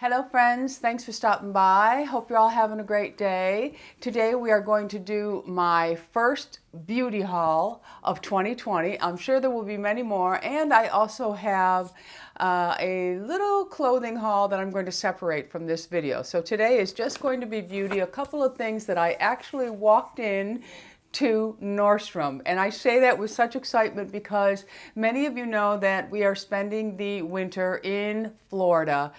Hello friends, thanks for stopping by. Hope you're all having a great day. Today we are going to do my first beauty haul of 2020. I'm sure there will be many more, and I also have a little clothing haul that I'm going to separate from this video. So today is just going to be beauty, a couple of things that I actually walked in to Nordstrom. And I say that with such excitement because many of you know that we are spending the winter in Florida.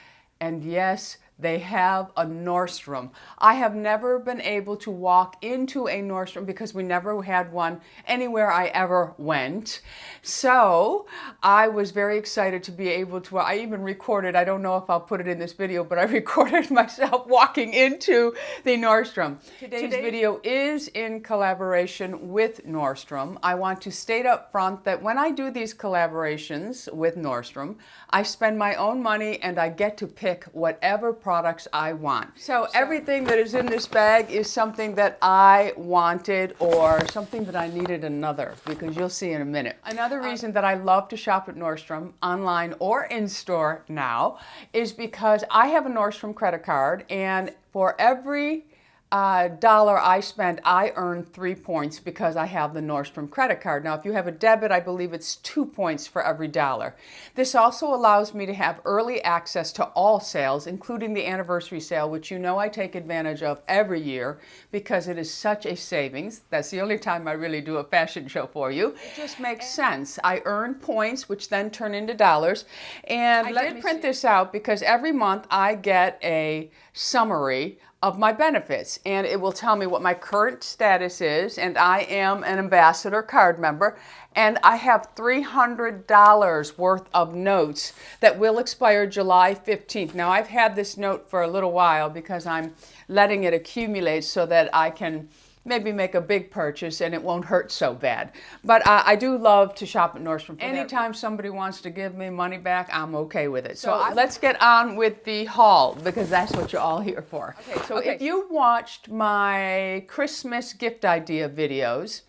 And yes, they have a Nordstrom. I have never been able to walk into a Nordstrom because we never had one anywhere I ever went. So I was very excited to be able to, I even recorded, I don't know if I'll put it in this video, but I recorded myself walking into the Nordstrom. Today's video is in collaboration with Nordstrom. I want to state up front that when I do these collaborations with Nordstrom, I spend my own money and I get to pick whatever products I want. So everything that is in this bag is something that I wanted or something that I needed another, because you'll see in a minute. Another reason that I love to shop at Nordstrom, online or in store now, is because I have a Nordstrom credit card, and for every dollar I spend, I earn 3 points because I have the Nordstrom credit card. Now, if you have a debit, I believe it's 2 points for every dollar. This also allows me to have early access to all sales, including the anniversary sale, which you know I take advantage of every year because it is such a savings. That's the only time I really do a fashion show for you. It just makes sense. I earn points, which then turn into dollars. And I did print this out because every month I get a summary of my benefits, and it will tell me what my current status is, and I am an ambassador card member, and I have $300 worth of notes that will expire July 15th. Now, I've had this note for a little while because I'm letting it accumulate so that I can maybe make a big purchase and it won't hurt so bad. But I do love to shop at Nordstrom. Anytime somebody wants to give me money back, I'm okay with it. So let's get on with the haul, because that's what you're all here for. Okay, if you watched my Christmas gift idea videos,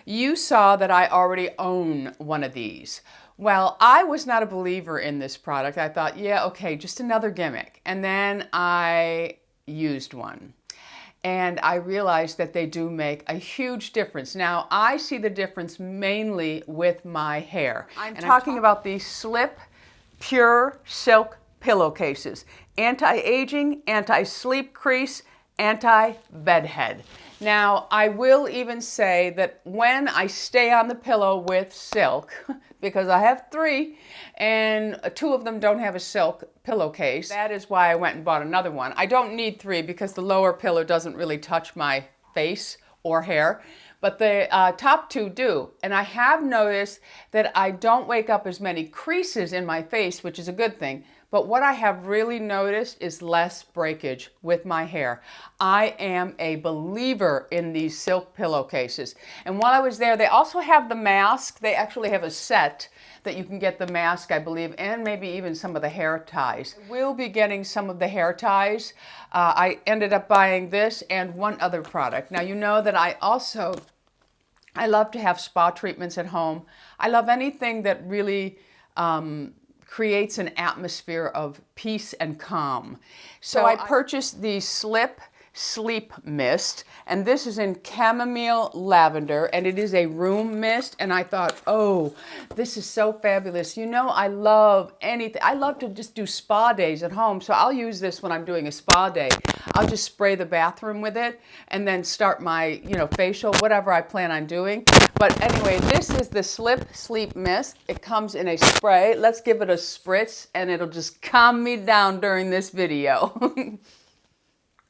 you saw that I already own one of these. Well, I was not a believer in this product. I thought, yeah, okay, just another gimmick. And then I used one. And I realized that they do make a huge difference. Now, I see the difference mainly with my hair. I'm talking about the Slip Pure Silk Pillowcases. Anti-aging, anti-sleep crease, anti-bedhead. Now, I will even say that when I stay on the pillow with silk, because I have 3 and 2 of them don't have a silk pillowcase, that is why I went and bought another one. I don't need 3 because the lower pillow doesn't really touch my face or hair, but the top 2 do. And I have noticed that I don't wake up as many creases in my face, which is a good thing. But what I have really noticed is less breakage with my hair. I am a believer in these silk pillowcases. And while I was there, they also have the mask. They actually have a set that you can get the mask, I believe, and maybe even some of the hair ties. We'll be getting some of the hair ties. I ended up buying this and one other product. Now, you know that I love to have spa treatments at home. I love anything that really creates an atmosphere of peace and calm. So I purchased the Slip Sleep Mist, and this is in chamomile lavender, and it is a room mist, and I thought, oh, this is so fabulous. You know, I love anything. I love to just do spa days at home, so I'll use this when I'm doing a spa day. I'll just spray the bathroom with it and then start my, facial, whatever I plan on doing. But anyway, this is the Slip Sleep Mist. It comes in a spray. Let's give it a spritz, and it'll just calm me down during this video.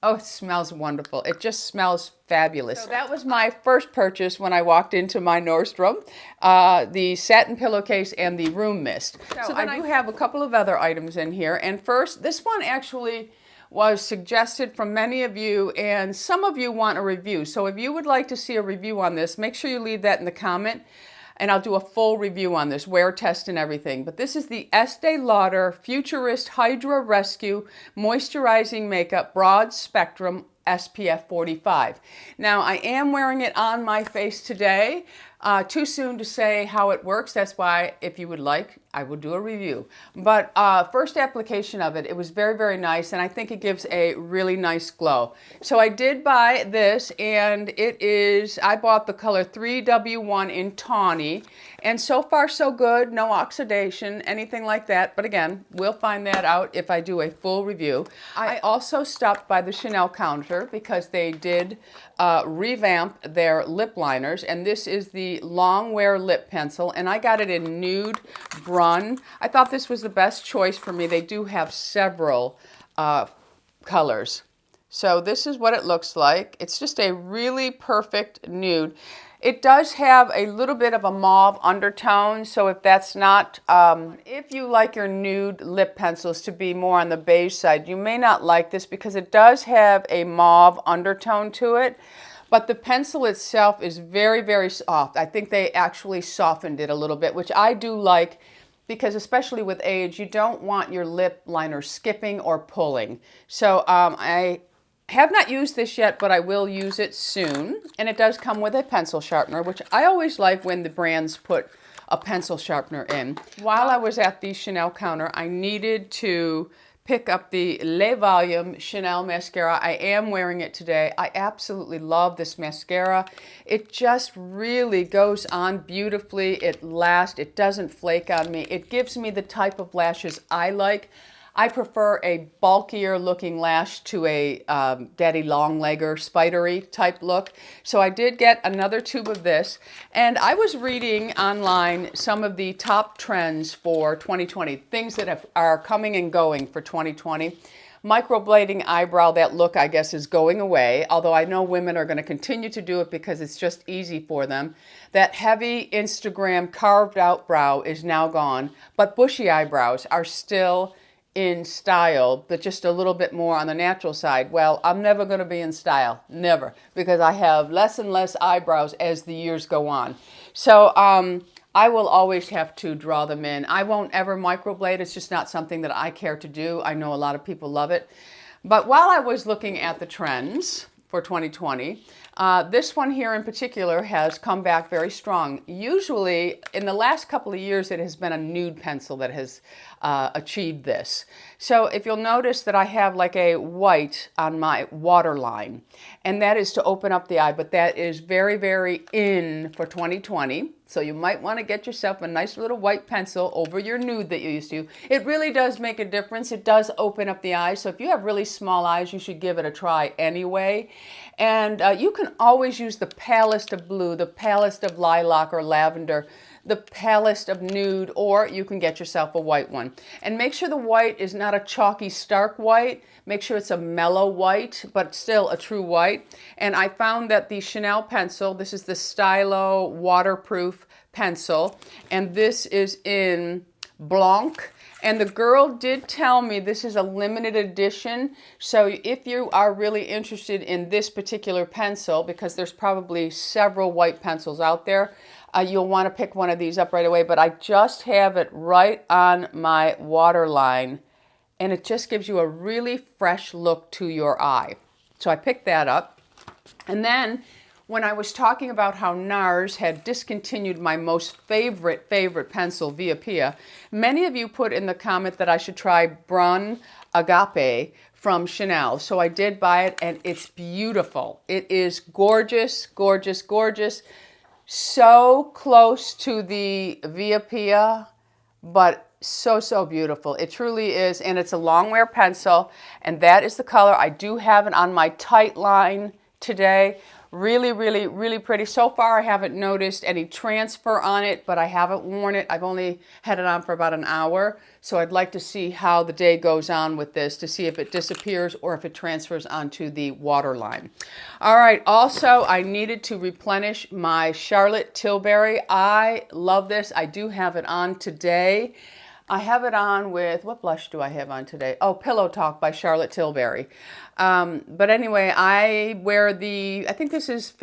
Oh, it smells wonderful. It just smells fabulous. So that was my first purchase when I walked into my Nordstrom, the satin pillowcase and the room mist. So I do have a couple of other items in here. And first, this one actually was suggested from many of you, and some of you want a review. So if you would like to see a review on this, make sure you leave that in the comment, and I'll do a full review on this, wear test and everything. But this is the Estee Lauder Futurist Hydra Rescue Moisturizing Makeup Broad Spectrum SPF 45. Now, I am wearing it on my face today. Too soon to say how it works. That's why, if you would like, I will do a review. But first application of it, it was very, very nice, and I think it gives a really nice glow. So I did buy this, and it is, I bought the color 3W1 in Tawny, and so far so good, no oxidation, anything like that. But again, we'll find that out if I do a full review. I also stopped by the Chanel counter because they did revamp their lip liners, and this is the Long Wear Lip Pencil, and I got it in Nude Brun. I thought this was the best choice for me. They do have several colors. So this is what it looks like. It's just a really perfect nude. It does have a little bit of a mauve undertone, so if that's not, if you like your nude lip pencils to be more on the beige side, you may not like this because it does have a mauve undertone to it. But the pencil itself is very, very soft. I think they actually softened it a little bit, which I do like because especially with age, you don't want your lip liner skipping or pulling. So I have not used this yet, but I will use it soon. And it does come with a pencil sharpener, which I always like when the brands put a pencil sharpener in. While I was at the Chanel counter, I needed to pick up the Le Volume Chanel mascara. I am wearing it today. I absolutely love this mascara. It just really goes on beautifully. It lasts. It doesn't flake on me. It gives me the type of lashes I like. I prefer a bulkier looking lash to a daddy long legger spidery type look. So I did get another tube of this, and I was reading online some of the top trends for 2020, things that are coming and going for 2020. Microblading eyebrow, that look I guess is going away, although I know women are going to continue to do it because it's just easy for them. That heavy Instagram carved out brow is now gone, but bushy eyebrows are still in style, but just a little bit more on the natural side. Well, I'm never going to be in style, never, because I have less and less eyebrows as the years go on. So I will always have to draw them in. I won't ever microblade. It's just not something that I care to do. I know a lot of people love it. But while I was looking at the trends for 2020, this one here in particular has come back very strong. Usually, in the last couple of years, it has been a nude pencil that has achieved this. So if you'll notice that I have like a white on my waterline, and that is to open up the eye, but that is very, very in for 2020. So you might want to get yourself a nice little white pencil over your nude that you used to. It really does make a difference. It does open up the eyes. So if you have really small eyes, you should give it a try anyway. And you can always use the palest of blue, the palest of lilac or lavender, the palest of nude, or you can get yourself a white one. And make sure the white is not a chalky, stark white. Make sure it's a mellow white, but still a true white. And I found that the Chanel pencil, this is the Stylo waterproof pencil, and this is in Blanc. And the girl did tell me this is a limited edition. So if you are really interested in this particular pencil, because there's probably several white pencils out there, you'll want to pick one of these up right away. But I just have it right on my waterline, and it just gives you a really fresh look to your eye. So I picked that up. And then when I was talking about how NARS had discontinued my most favorite pencil, Via Pia, many of you put in the comment that I should try Brun Agape from Chanel. So I did buy it, and it's beautiful. It is gorgeous, gorgeous, gorgeous. So close to the Via Pia, but so, so beautiful. It truly is, and it's a long wear pencil, and that is the color. I do have it on my tight line today. Really, really, really pretty. So far, I haven't noticed any transfer on it, but I haven't worn it. I've only had it on for about an hour, so I'd like to see how the day goes on with this to see if it disappears or if it transfers onto the waterline. All right, also, I needed to replenish my Charlotte Tilbury. I love this. I do have it on today. I have it on with, what blush do I have on today? Oh, Pillow Talk by Charlotte Tilbury. But anyway, I wear the, I think this is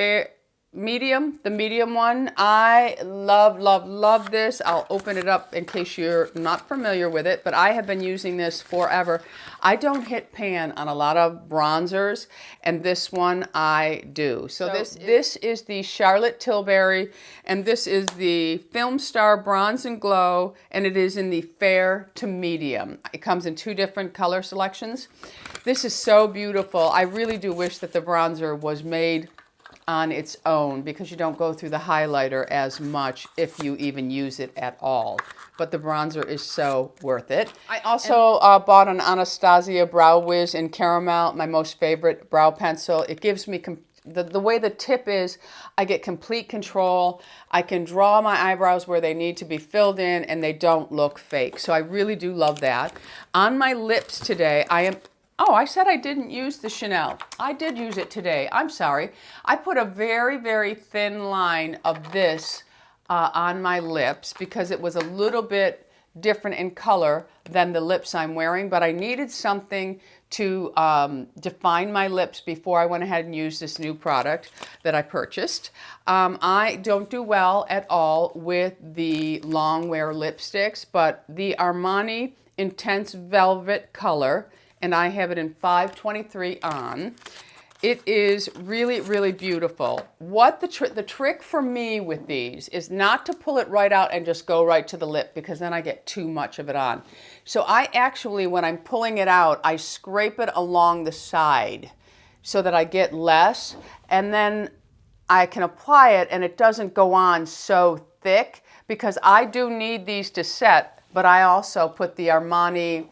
medium, the medium one. I love, love, love this. I'll open it up in case you're not familiar with it, but I have been using this forever. I don't hit pan on a lot of bronzers, and this one I do. So this is the Charlotte Tilbury, and this is the Film Star Bronze and Glow, and it is in the fair to medium. It comes in 2 different color selections. This is so beautiful. I really do wish that the bronzer was made on its own, because you don't go through the highlighter as much if you even use it at all. But the bronzer is so worth it. I also bought an Anastasia Brow Wiz in Caramel, my most favorite brow pencil. It gives me, the way the tip is, I get complete control. I can draw my eyebrows where they need to be filled in and they don't look fake. So I really do love that. On my lips today, oh, I said I didn't use the Chanel. I did use it today. I'm sorry. I put a very, very thin line of this on my lips because it was a little bit different in color than the lips I'm wearing, but I needed something to define my lips before I went ahead and used this new product that I purchased. I don't do well at all with the long wear lipsticks, but the Armani Intense Velvet color, and I have it in 523 on. It is really, really beautiful. What the trick for me with these is not to pull it right out and just go right to the lip, because then I get too much of it on. So I actually, when I'm pulling it out, I scrape it along the side so that I get less, and then I can apply it and it doesn't go on so thick, because I do need these to set, but I also put the Armani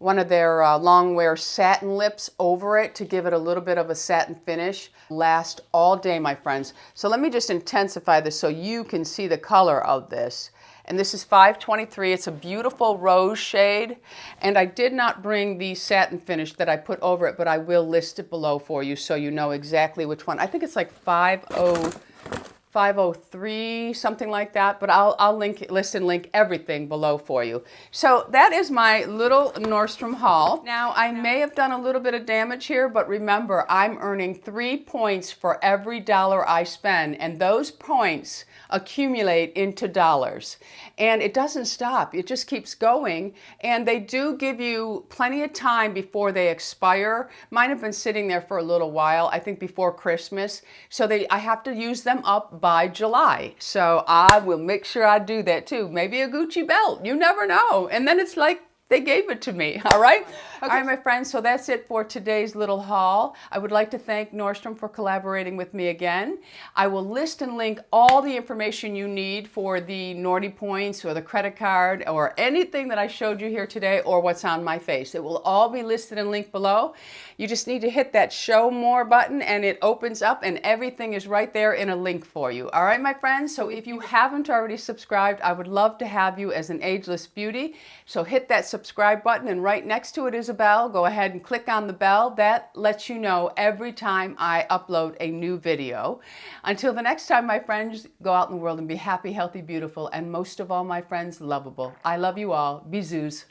one of their long wear satin lips over it to give it a little bit of a satin finish. Last all day, my friends. So let me just intensify this so you can see the color of this. And this is 523. It's a beautiful rose shade. And I did not bring the satin finish that I put over it, but I will list it below for you so you know exactly which one. I think it's like 503, something like that, but I'll list and link everything below for you. So that is my little Nordstrom haul. Now, I may have done a little bit of damage here, but remember, I'm earning 3 points for every dollar I spend, and those points accumulate into dollars. And it doesn't stop. It just keeps going. And they do give you plenty of time before they expire. Mine have been sitting there for a little while, I think before Christmas. So I have to use them up by July. So I will make sure I do that too. Maybe a Gucci belt. You never know. And then it's like, they gave it to me, all right? Okay. All right, my friends, so that's it for today's little haul. I would like to thank Nordstrom for collaborating with me again. I will list and link all the information you need for the Nordy points or the credit card or anything that I showed you here today or what's on my face. It will all be listed and linked below. You just need to hit that show more button and it opens up and everything is right there in a link for you. All right, my friends, so if you haven't already subscribed, I would love to have you as an ageless beauty. So hit that subscribe button, and right next to it is a bell. Go ahead and click on the bell. That lets you know every time I upload a new video. Until the next time, my friends, go out in the world and be happy, healthy, beautiful, and most of all, my friends, lovable. I love you all. Bisous.